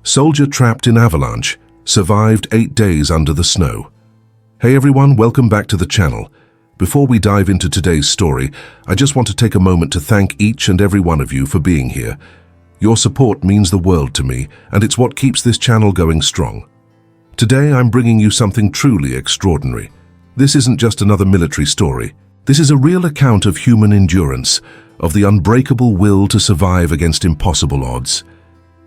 Soldier trapped in Avalanche, survived 8 days under the snow. Hey everyone, welcome back to the channel. Before we dive into today's story, I just want to take a moment to thank each and every one of you for being here. Your support means the world to me, and it's what keeps this channel going strong. Today I'm bringing you something truly extraordinary. This isn't just another military story. This is a real account of human endurance, of the unbreakable will to survive against impossible odds.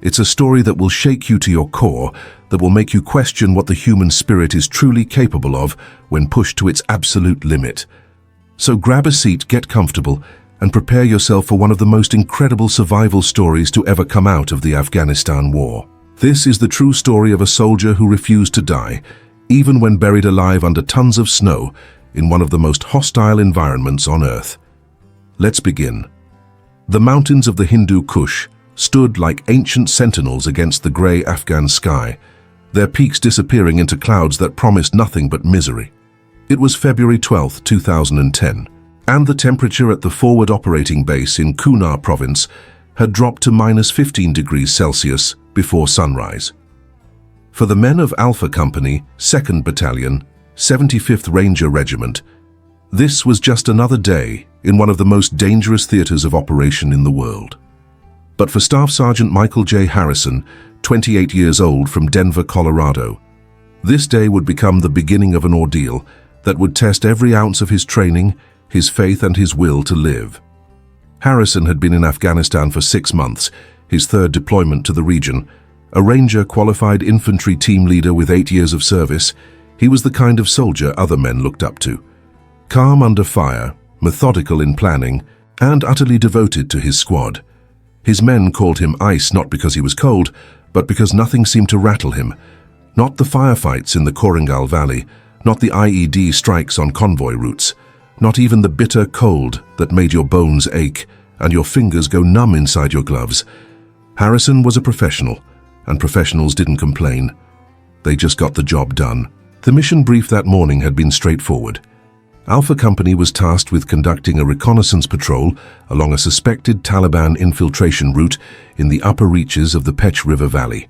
It's a story that will shake you to your core, that will make you question what the human spirit is truly capable of when pushed to its absolute limit. So grab a seat, get comfortable, and prepare yourself for one of the most incredible survival stories to ever come out of the Afghanistan war. This is the true story of a soldier who refused to die, even when buried alive under tons of snow in one of the most hostile environments on Earth. Let's begin. The mountains of the Hindu Kush stood like ancient sentinels against the grey Afghan sky, their peaks disappearing into clouds that promised nothing but misery. It was February 12, 2010, and the temperature at the forward operating base in Kunar province had dropped to -15 degrees Celsius before sunrise. For the men of Alpha Company, 2nd Battalion, 75th Ranger Regiment, this was just another day in one of the most dangerous theaters of operation in the world. But for Staff Sergeant Michael J. Harrison, 28 years old from Denver, Colorado, this day would become the beginning of an ordeal that would test every ounce of his training, his faith, and his will to live. Harrison had been in Afghanistan for 6 months, his third deployment to the region. A Ranger qualified infantry team leader with 8 years of service, he was the kind of soldier other men looked up to. Calm under fire, methodical in planning, and utterly devoted to his squad. His men called him Ice not because he was cold, but because nothing seemed to rattle him. Not the firefights in the Korangal Valley, not the IED strikes on convoy routes, not even the bitter cold that made your bones ache and your fingers go numb inside your gloves. Harrison was a professional, and professionals didn't complain. They just got the job done. The mission brief that morning had been straightforward. Alpha Company was tasked with conducting a reconnaissance patrol along a suspected Taliban infiltration route in the upper reaches of the Pech River Valley.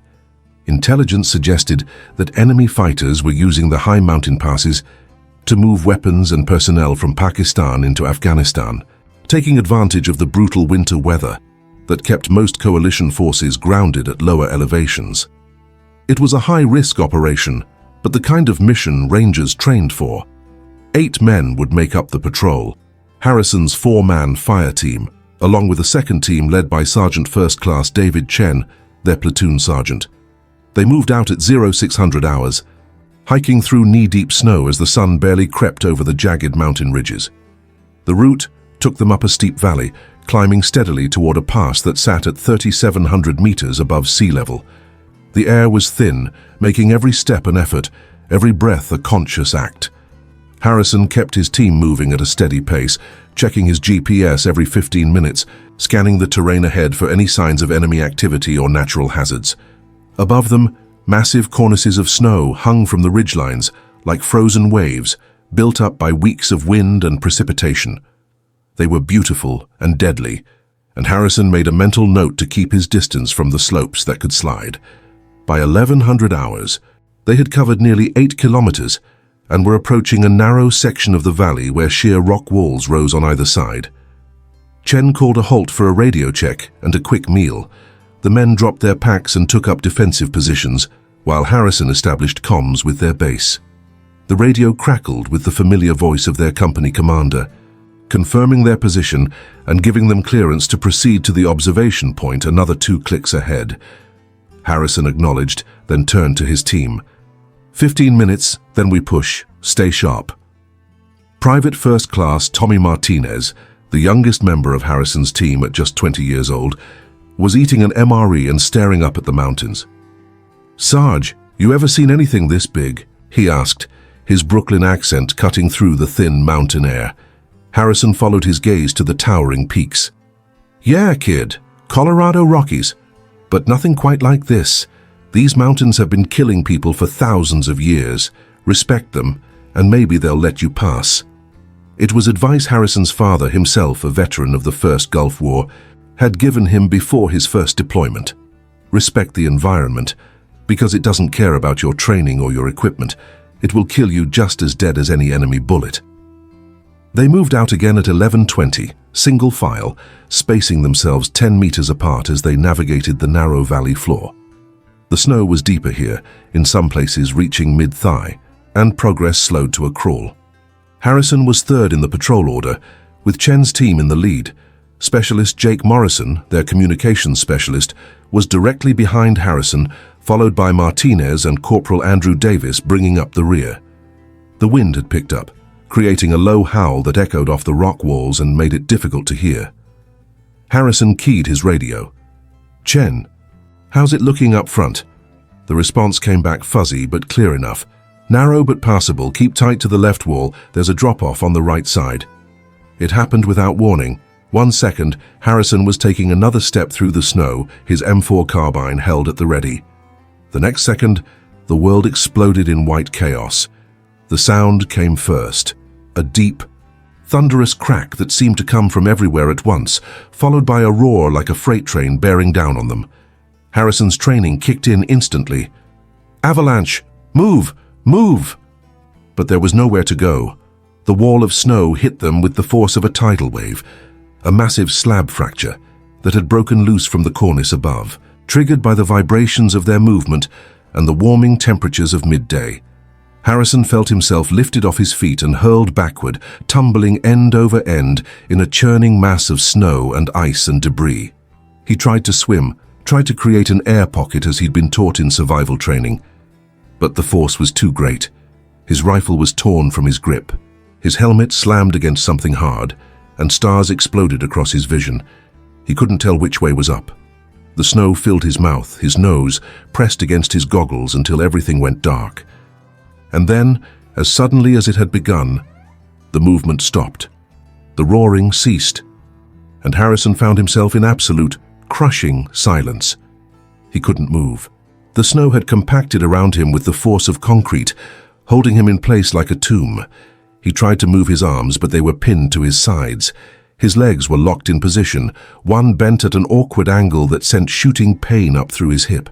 Intelligence suggested that enemy fighters were using the high mountain passes to move weapons and personnel from Pakistan into Afghanistan, taking advantage of the brutal winter weather that kept most coalition forces grounded at lower elevations. It was a high-risk operation, but the kind of mission Rangers trained for. 8 men would make up the patrol, Harrison's 4-man fire team, along with a second team led by Sergeant First Class David Chen, their platoon sergeant. They moved out at 0600 hours, hiking through knee-deep snow as the sun barely crept over the jagged mountain ridges. The route took them up a steep valley, climbing steadily toward a pass that sat at 3,700 meters above sea level. The air was thin, making every step an effort, every breath a conscious act. Harrison kept his team moving at a steady pace, checking his GPS every 15 minutes, scanning the terrain ahead for any signs of enemy activity or natural hazards. Above them, massive cornices of snow hung from the ridgelines like frozen waves, built up by weeks of wind and precipitation. They were beautiful and deadly, and Harrison made a mental note to keep his distance from the slopes that could slide. By 1100 hours, they had covered nearly 8 kilometers and were approaching a narrow section of the valley where sheer rock walls rose on either side. Chen called a halt for a radio check and a quick meal. The men dropped their packs and took up defensive positions, while Harrison established comms with their base. The radio crackled with the familiar voice of their company commander, confirming their position and giving them clearance to proceed to the observation point another 2 clicks ahead. Harrison acknowledged, then turned to his team. 15 minutes, then we push. Stay sharp. Private First Class Tommy Martinez, the youngest member of Harrison's team at just 20 years old, was eating an MRE and staring up at the mountains. "Sarge, you ever seen anything this big?" he asked, his Brooklyn accent cutting through the thin mountain air. Harrison followed his gaze to the towering peaks. "Yeah, kid, Colorado Rockies. But nothing quite like this. These mountains have been killing people for thousands of years. Respect them, and maybe they'll let you pass." It was advice Harrison's father, himself a veteran of the First Gulf War, had given him before his first deployment. Respect the environment, because it doesn't care about your training or your equipment. It will kill you just as dead as any enemy bullet. They moved out again at 11:20, single file, spacing themselves 10 meters apart as they navigated the narrow valley floor. The snow was deeper here, in some places reaching mid-thigh, and progress slowed to a crawl. Harrison was third in the patrol order, with Chen's team in the lead. Specialist Jake Morrison, their communications specialist, was directly behind Harrison, followed by Martinez and Corporal Andrew Davis bringing up the rear. The wind had picked up, creating a low howl that echoed off the rock walls and made it difficult to hear. Harrison keyed his radio. "Chen, how's it looking up front?" The response came back fuzzy but clear enough. "Narrow but passable, keep tight to the left wall, there's a drop-off on the right side." It happened without warning. 1 second, Harrison was taking another step through the snow, his M4 carbine held at the ready. The next second, the world exploded in white chaos. The sound came first, a deep, thunderous crack that seemed to come from everywhere at once, followed by a roar like a freight train bearing down on them. Harrison's training kicked in instantly. "Avalanche! Move! Move!" But there was nowhere to go. The wall of snow hit them with the force of a tidal wave, a massive slab fracture that had broken loose from the cornice above, triggered by the vibrations of their movement and the warming temperatures of midday. Harrison felt himself lifted off his feet and hurled backward, tumbling end over end in a churning mass of snow and ice and debris. He tried to swim, tried to create an air pocket as he'd been taught in survival training. But the force was too great. His rifle was torn from his grip. His helmet slammed against something hard, and stars exploded across his vision. He couldn't tell which way was up. The snow filled his mouth, his nose, pressed against his goggles until everything went dark. And then, as suddenly as it had begun, the movement stopped. The roaring ceased, and Harrison found himself in absolute, crushing silence. He couldn't move. The snow had compacted around him with the force of concrete, holding him in place like a tomb. He tried to move his arms, but they were pinned to his sides. His legs were locked in position, one bent at an awkward angle that sent shooting pain up through his hip.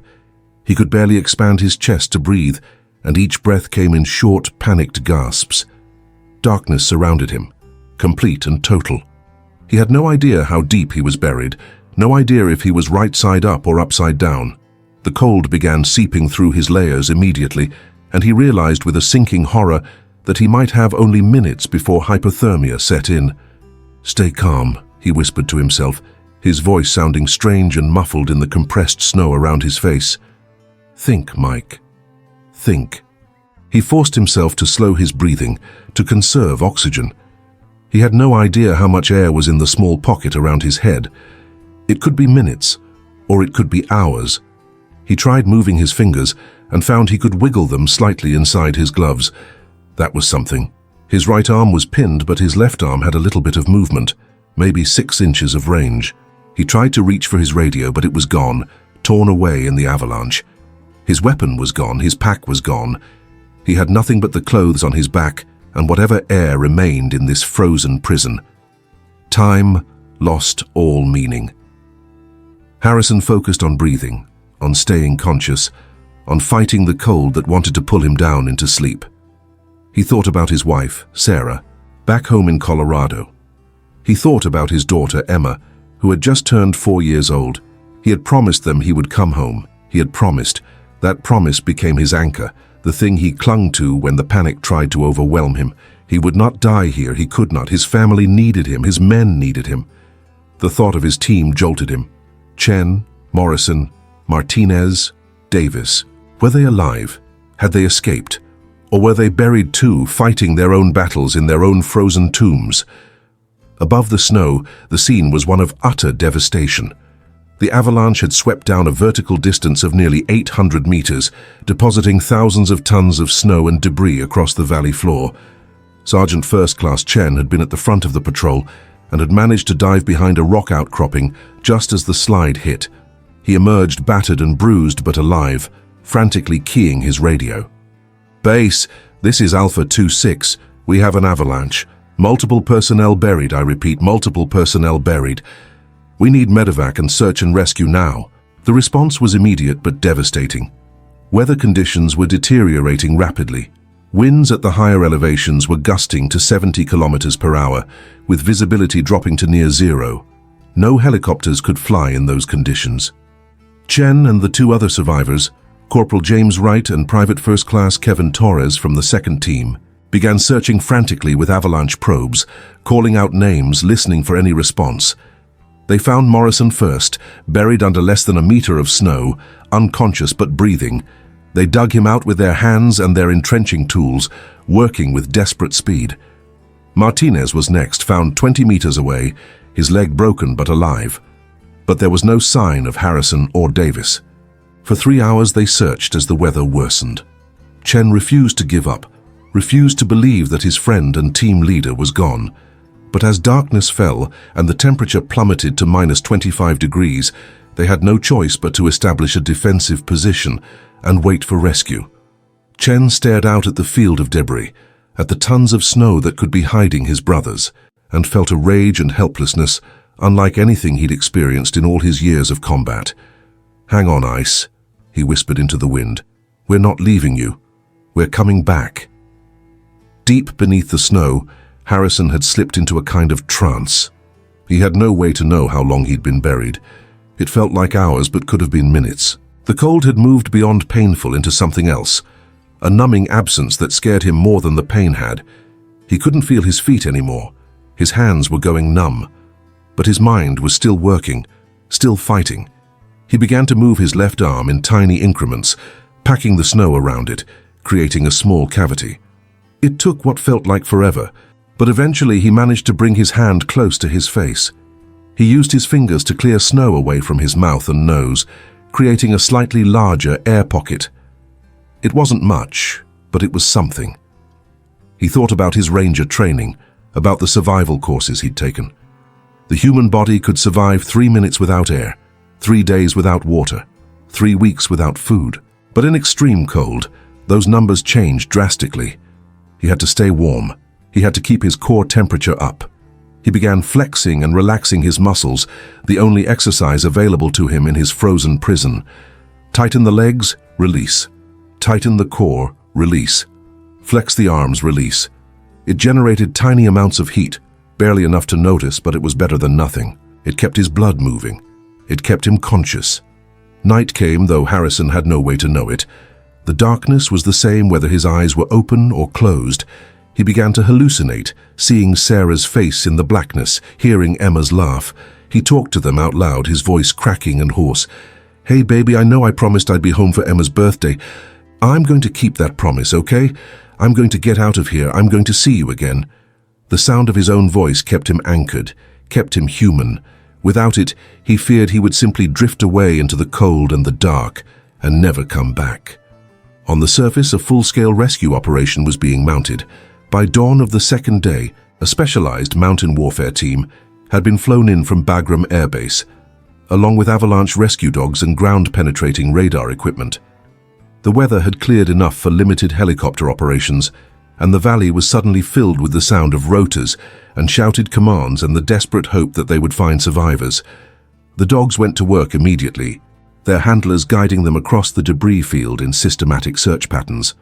He could barely expand his chest to breathe, and each breath came in short, panicked gasps. Darkness surrounded him, complete and total. He had no idea how deep he was buried, no idea if he was right side up or upside down. The cold began seeping through his layers immediately, and he realized with a sinking horror that he might have only minutes before hypothermia set in. "Stay calm," he whispered to himself, his voice sounding strange and muffled in the compressed snow around his face. "Think, Mike. Think." He forced himself to slow his breathing, to conserve oxygen. He had no idea how much air was in the small pocket around his head. It could be minutes, or it could be hours. He tried moving his fingers and found he could wiggle them slightly inside his gloves. That was something. His right arm was pinned, but his left arm had a little bit of movement, maybe 6 inches of range. He tried to reach for his radio, but it was gone, torn away in the avalanche. His weapon was gone, his pack was gone. He had nothing but the clothes on his back and whatever air remained in this frozen prison. Time lost all meaning. Harrison focused on breathing, on staying conscious, on fighting the cold that wanted to pull him down into sleep. He thought about his wife, Sarah, back home in Colorado. He thought about his daughter, Emma, who had just turned 4 years old. He had promised them he would come home. He had promised. That promise became his anchor, the thing he clung to when the panic tried to overwhelm him. He would not die here, he could not. His family needed him, his men needed him. The thought of his team jolted him. Chen, Morrison, Martinez, Davis. Were they alive? Had they escaped? Or were they buried too, fighting their own battles in their own frozen tombs? Above the snow, the scene was one of utter devastation. The avalanche had swept down a vertical distance of nearly 800 meters, depositing thousands of tons of snow and debris across the valley floor. Sergeant First Class Chen had been at the front of the patrol and had managed to dive behind a rock outcropping just as the slide hit. He emerged battered and bruised but alive, frantically keying his radio. "Base, this is Alpha 2-6. We have an avalanche. Multiple personnel buried, I repeat, multiple personnel buried. We need medevac and search and rescue now. The response was immediate but devastating. Weather conditions were deteriorating rapidly. Winds at the higher elevations were gusting to 70 kilometers per hour, with visibility dropping to near zero. No helicopters could fly in those conditions. Chen and the two other survivors, Corporal James Wright and Private First Class Kevin Torres from the second team, began searching frantically with avalanche probes, calling out names, listening for any response. They found Morrison first, buried under less than a meter of snow, unconscious but breathing. They dug him out with their hands and their entrenching tools, working with desperate speed. Martinez was next, found 20 meters away, his leg broken but alive. But there was no sign of Harrison or Davis. For 3 hours they searched as the weather worsened. Chen refused to give up, refused to believe that his friend and team leader was gone. But as darkness fell and the temperature plummeted to -25 degrees, they had no choice but to establish a defensive position and wait for rescue. Chen stared out at the field of debris, at the tons of snow that could be hiding his brothers, and felt a rage and helplessness unlike anything he'd experienced in all his years of combat. "Hang on, Ice," he whispered into the wind. "We're not leaving you. We're coming back." Deep beneath the snow, Harrison had slipped into a kind of trance. He had no way to know how long he'd been buried. It felt like hours, but could have been minutes. The cold had moved beyond painful into something else, a numbing absence that scared him more than the pain had. He couldn't feel his feet anymore. His hands were going numb. But his mind was still working, still fighting. He began to move his left arm in tiny increments, packing the snow around it, creating a small cavity. It took what felt like forever, but eventually he managed to bring his hand close to his face. He used his fingers to clear snow away from his mouth and nose, creating a slightly larger air pocket. It wasn't much, but it was something. He thought about his ranger training, about the survival courses he'd taken. The human body could survive 3 minutes without air, 3 days without water, 3 weeks without food. But in extreme cold, those numbers changed drastically. He had to stay warm. He had to keep his core temperature up. He began flexing and relaxing his muscles, the only exercise available to him in his frozen prison. Tighten the legs, release. Tighten the core, release. Flex the arms, release. It generated tiny amounts of heat, barely enough to notice, but it was better than nothing. It kept his blood moving. It kept him conscious. Night came, though Harrison had no way to know it. The darkness was the same whether his eyes were open or closed. He began to hallucinate, seeing Sarah's face in the blackness, hearing Emma's laugh. He talked to them out loud, his voice cracking and hoarse. "Hey, baby, I know I promised I'd be home for Emma's birthday. I'm going to keep that promise, okay? I'm going to get out of here. I'm going to see you again." The sound of his own voice kept him anchored, kept him human. Without it, he feared he would simply drift away into the cold and the dark and never come back. On the surface, a full-scale rescue operation was being mounted. By dawn of the second day, a specialized mountain warfare team had been flown in from Bagram Air Base, along with avalanche rescue dogs and ground-penetrating radar equipment. The weather had cleared enough for limited helicopter operations, and the valley was suddenly filled with the sound of rotors and shouted commands and the desperate hope that they would find survivors. The dogs went to work immediately, their handlers guiding them across the debris field in systematic search patterns.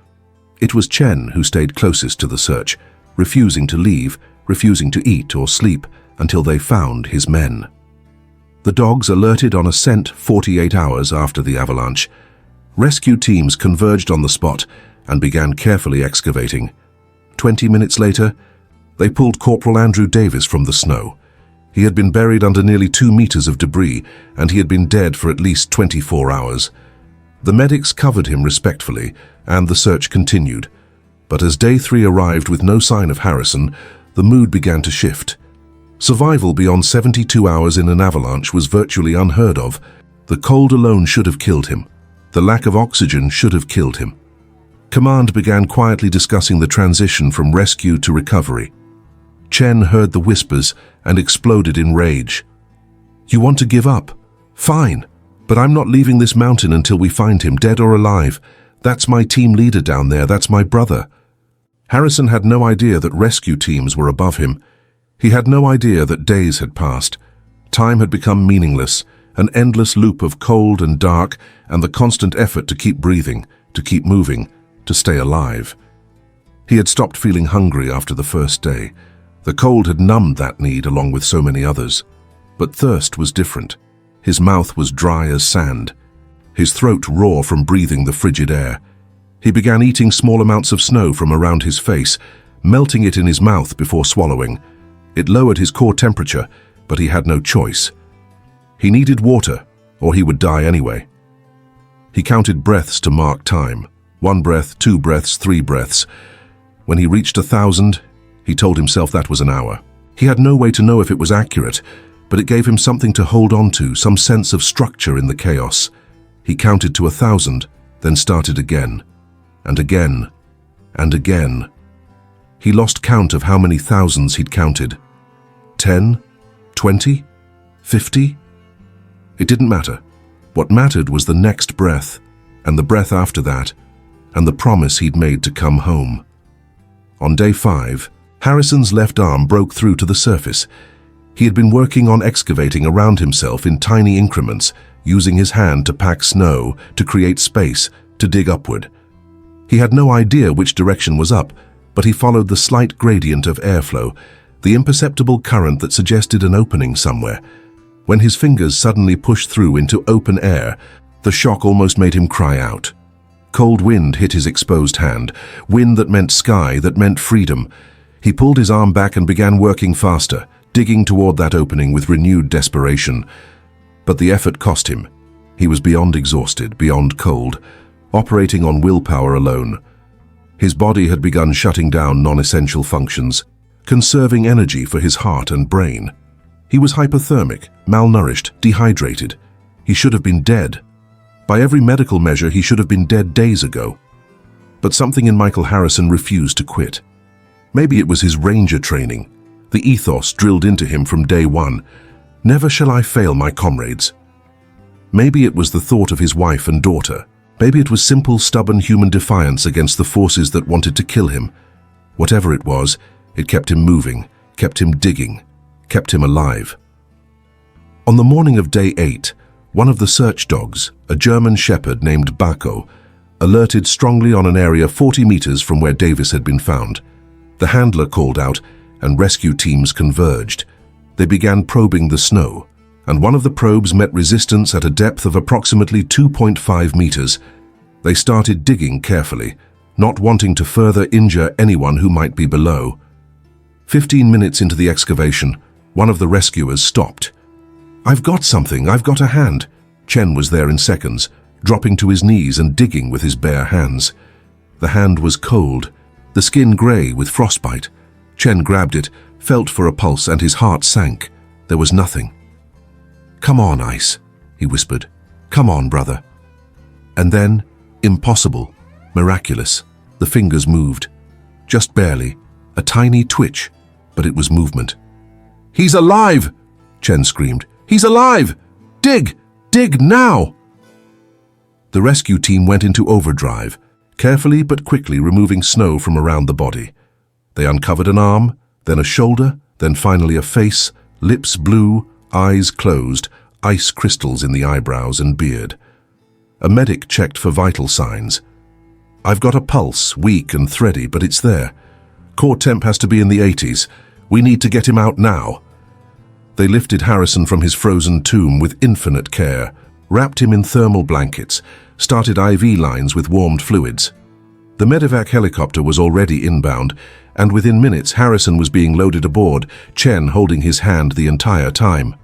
It was Chen who stayed closest to the search, refusing to leave, refusing to eat or sleep until they found his men. The dogs alerted on a scent 48 hours after the avalanche. Rescue teams converged on the spot and began carefully excavating. 20 minutes later, they pulled Corporal Andrew Davis from the snow. He had been buried under nearly 2 meters of debris, and he had been dead for at least 24 hours. The medics covered him respectfully, and the search continued. But as day 3 arrived with no sign of Harrison, the mood began to shift. Survival beyond 72 hours in an avalanche was virtually unheard of. The cold alone should have killed him. The lack of oxygen should have killed him. Command began quietly discussing the transition from rescue to recovery. Chen heard the whispers and exploded in rage. "You want to give up? Fine, but I'm not leaving this mountain until we find him, dead or alive. That's my team leader down there, that's my brother." Harrison had no idea that rescue teams were above him. He had no idea that days had passed. Time had become meaningless, an endless loop of cold and dark and the constant effort to keep breathing, to keep moving, to stay alive. He had stopped feeling hungry after the first day. The cold had numbed that need along with so many others. But thirst was different. His mouth was dry as sand, his throat raw from breathing the frigid air. He began eating small amounts of snow from around his face, melting it in his mouth before swallowing. It lowered his core temperature, but he had no choice. He needed water, or he would die anyway. He counted breaths to mark time. 1 breath, 2 breaths, 3 breaths. When he reached 1,000, he told himself that was an hour. He had no way to know if it was accurate, but it gave him something to hold on to, some sense of structure in the chaos. He counted to 1,000, then started again, and again, and again. He lost count of how many thousands he'd counted. 10? 20? 50? It didn't matter. What mattered was the next breath, and the breath after that, and the promise he'd made to come home. On day 5, Harrison's left arm broke through to the surface. He had been working on excavating around himself in tiny increments, using his hand to pack snow, to create space, to dig upward. He had no idea which direction was up, but he followed the slight gradient of airflow, the imperceptible current that suggested an opening somewhere. When his fingers suddenly pushed through into open air, the shock almost made him cry out. Cold wind hit his exposed hand, wind that meant sky, that meant freedom. He pulled his arm back and began working faster, digging toward that opening with renewed desperation. But the effort cost him. He was beyond exhausted, beyond cold, operating on willpower alone. His body had begun shutting down non-essential functions, conserving energy for his heart and brain. He was hypothermic, malnourished, dehydrated. He should have been dead. By every medical measure, he should have been dead days ago. But something in Michael Harrison refused to quit. Maybe it was his ranger training, the ethos drilled into him from day one. Never shall I fail my comrades. Maybe it was the thought of his wife and daughter. Maybe it was simple, stubborn human defiance against the forces that wanted to kill him. Whatever it was, it kept him moving, kept him digging, kept him alive. On the morning of day 8, one of the search dogs, a German shepherd named Bako, alerted strongly on an area 40 meters from where Davis had been found. The handler called out, and rescue teams converged. They began probing the snow, and one of the probes met resistance at a depth of approximately 2.5 meters. They started digging carefully, not wanting to further injure anyone who might be below. 15 minutes into the excavation, one of the rescuers stopped. "I've got something, I've got a hand." Chen was there in seconds, dropping to his knees and digging with his bare hands. The hand was cold, the skin gray with frostbite. Chen grabbed it, felt for a pulse, and his heart sank. There was nothing. "Come on, Ice," he whispered. "Come on, brother." And then, impossible, miraculous, the fingers moved. Just barely, a tiny twitch, but it was movement. "He's alive!" Chen screamed. "He's alive! Dig! Dig now!" The rescue team went into overdrive, carefully but quickly removing snow from around the body. They uncovered an arm, then a shoulder, then finally a face, lips blue, eyes closed, ice crystals in the eyebrows and beard. A medic checked for vital signs. "I've got a pulse, weak and thready, but it's there. Core temp has to be in the 80s. We need to get him out now." They lifted Harrison from his frozen tomb with infinite care, wrapped him in thermal blankets, started IV lines with warmed fluids. The medevac helicopter was already inbound, and within minutes Harrison was being loaded aboard, Chen holding his hand the entire time.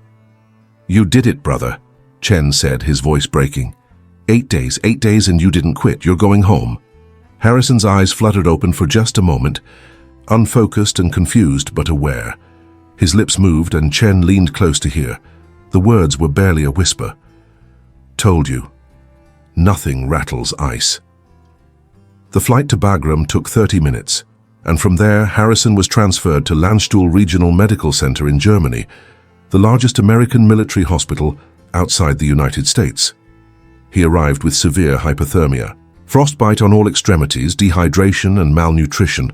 "You did it, brother," Chen said, his voice breaking. 8 days, and you didn't quit. You're going home." Harrison's eyes fluttered open for just a moment, unfocused and confused but aware. His lips moved and Chen leaned close to hear. The words were barely a whisper. "Told you. Nothing rattles ice." The flight to Bagram took 30 minutes, and from there Harrison was transferred to Landstuhl Regional Medical Center in Germany, the largest American military hospital outside the United States. He arrived with severe hypothermia, frostbite on all extremities, dehydration and malnutrition.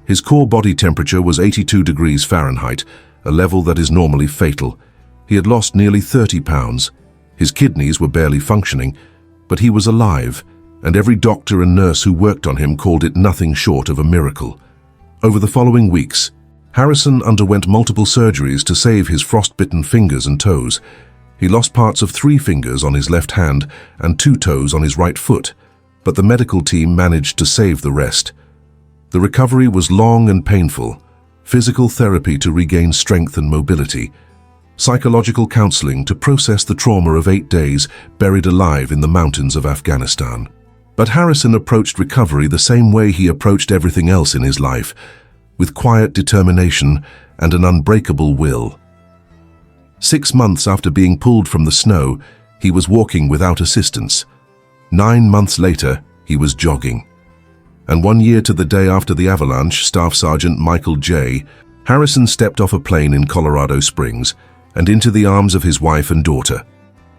His core body temperature was 82 degrees Fahrenheit, a level that is normally fatal. He had lost nearly 30 pounds. His kidneys were barely functioning, but he was alive, and every doctor and nurse who worked on him called it nothing short of a miracle. Over the following weeks, Harrison underwent multiple surgeries to save his frostbitten fingers and toes. He lost parts of 3 fingers on his left hand and 2 toes on his right foot, but the medical team managed to save the rest. The recovery was long and painful. Physical therapy to regain strength and mobility, psychological counseling to process the trauma of 8 days buried alive in the mountains of Afghanistan. But Harrison approached recovery the same way he approached everything else in his life, with quiet determination and an unbreakable will. 6 months after being pulled from the snow, he was walking without assistance. 9 months later, he was jogging. And 1 year to the day after the avalanche, Staff Sergeant Michael J. Harrison stepped off a plane in Colorado Springs and into the arms of his wife and daughter,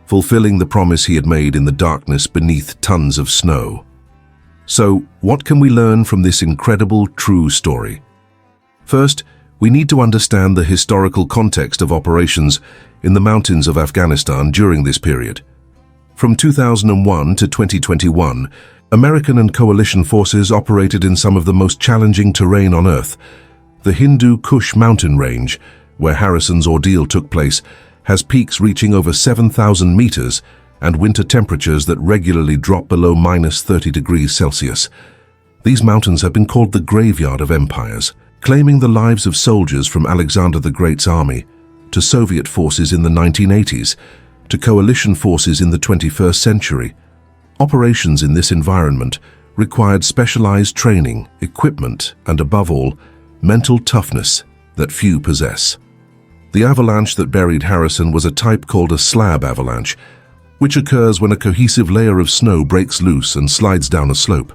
fulfilling the promise he had made in the darkness beneath tons of snow. So, what can we learn from this incredible, true story? First, we need to understand the historical context of operations in the mountains of Afghanistan during this period. From 2001 to 2021, American and coalition forces operated in some of the most challenging terrain on Earth. The Hindu Kush mountain range, where Harrison's ordeal took place, has peaks reaching over 7,000 meters and winter temperatures that regularly drop below -30 degrees Celsius. These mountains have been called the graveyard of empires, claiming the lives of soldiers from Alexander the Great's army, to Soviet forces in the 1980s, to coalition forces in the 21st century. Operations in this environment required specialized training, equipment, and above all, mental toughness that few possess. The avalanche that buried Harrison was a type called a slab avalanche, which occurs when a cohesive layer of snow breaks loose and slides down a slope.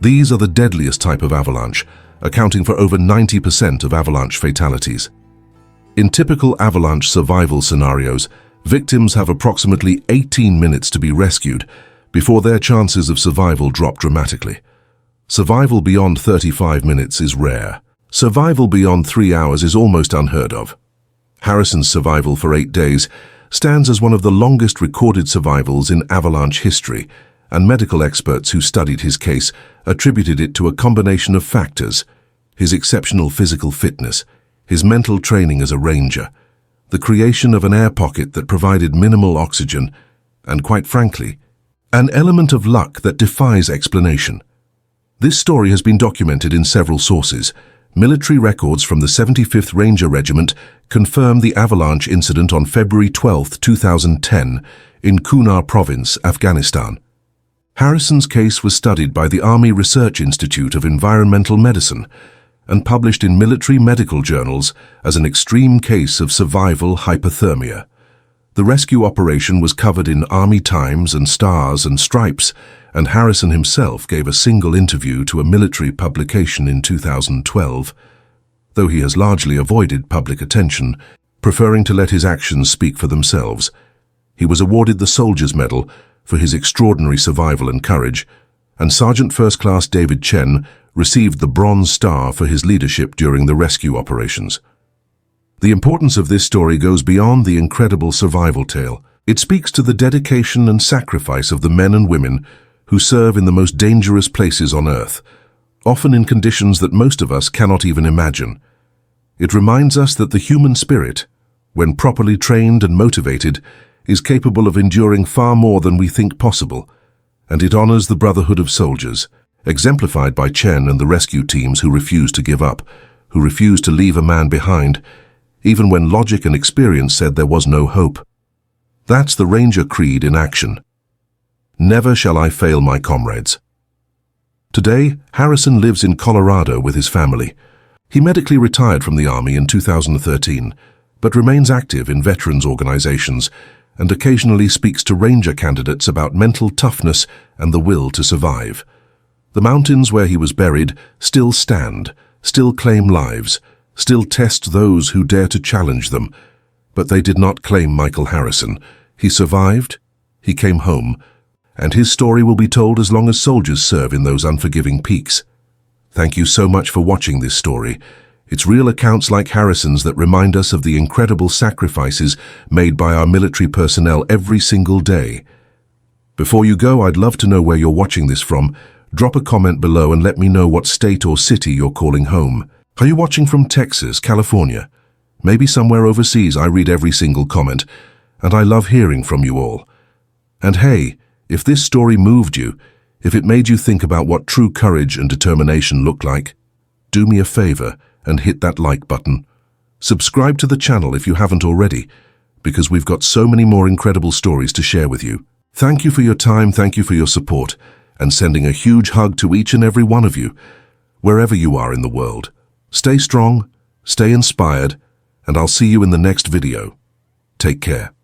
These are the deadliest type of avalanche, accounting for over 90% of avalanche fatalities. In typical avalanche survival scenarios, victims have approximately 18 minutes to be rescued before their chances of survival drop dramatically. Survival beyond 35 minutes is rare. Survival beyond 3 hours is almost unheard of. Harrison's survival for 8 days stands as one of the longest recorded survivals in avalanche history, and medical experts who studied his case attributed it to a combination of factors: his exceptional physical fitness, his mental training as a ranger, the creation of an air pocket that provided minimal oxygen, and quite frankly, an element of luck that defies explanation. This story has been documented in several sources. Military records from the 75th Ranger Regiment confirm the avalanche incident on February 12, 2010, in Kunar Province, Afghanistan. Harrison's case was studied by the Army Research Institute of Environmental Medicine and published in military medical journals as an extreme case of survival hypothermia. The rescue operation was covered in Army Times and Stars and Stripes, and Harrison himself gave a single interview to a military publication in 2012, though he has largely avoided public attention, preferring to let his actions speak for themselves. He was awarded the Soldier's Medal for his extraordinary survival and courage, and Sergeant First Class David Chen received the Bronze Star for his leadership during the rescue operations. The importance of this story goes beyond the incredible survival tale. It speaks to the dedication and sacrifice of the men and women who serve in the most dangerous places on Earth, often in conditions that most of us cannot even imagine. It reminds us that the human spirit, when properly trained and motivated, is capable of enduring far more than we think possible, and it honors the brotherhood of soldiers, exemplified by Chen and the rescue teams who refuse to give up, who refuse to leave a man behind, even when logic and experience said there was no hope. That's the Ranger Creed in action. Never shall I fail my comrades. Today, Harrison lives in Colorado with his family. He medically retired from the Army in 2013, but remains active in veterans organizations and occasionally speaks to Ranger candidates about mental toughness and the will to survive. The mountains where he was buried still stand, still claim lives, still test those who dare to challenge them. But they did not claim Michael Harrison. He survived, he came home, and his story will be told as long as soldiers serve in those unforgiving peaks. Thank you so much for watching this story. It's real accounts like Harrison's that remind us of the incredible sacrifices made by our military personnel every single day. Before you go, I'd love to know where you're watching this from. Drop a comment below and let me know what state or city you're calling home. Are you watching from Texas, California? Maybe somewhere overseas. I read every single comment, and I love hearing from you all. And hey, if this story moved you, if it made you think about what true courage and determination look like, do me a favor and hit that like button. Subscribe to the channel if you haven't already, because we've got so many more incredible stories to share with you. Thank you for your time, thank you for your support, and sending a huge hug to each and every one of you, wherever you are in the world. Stay strong, stay inspired, and I'll see you in the next video. Take care.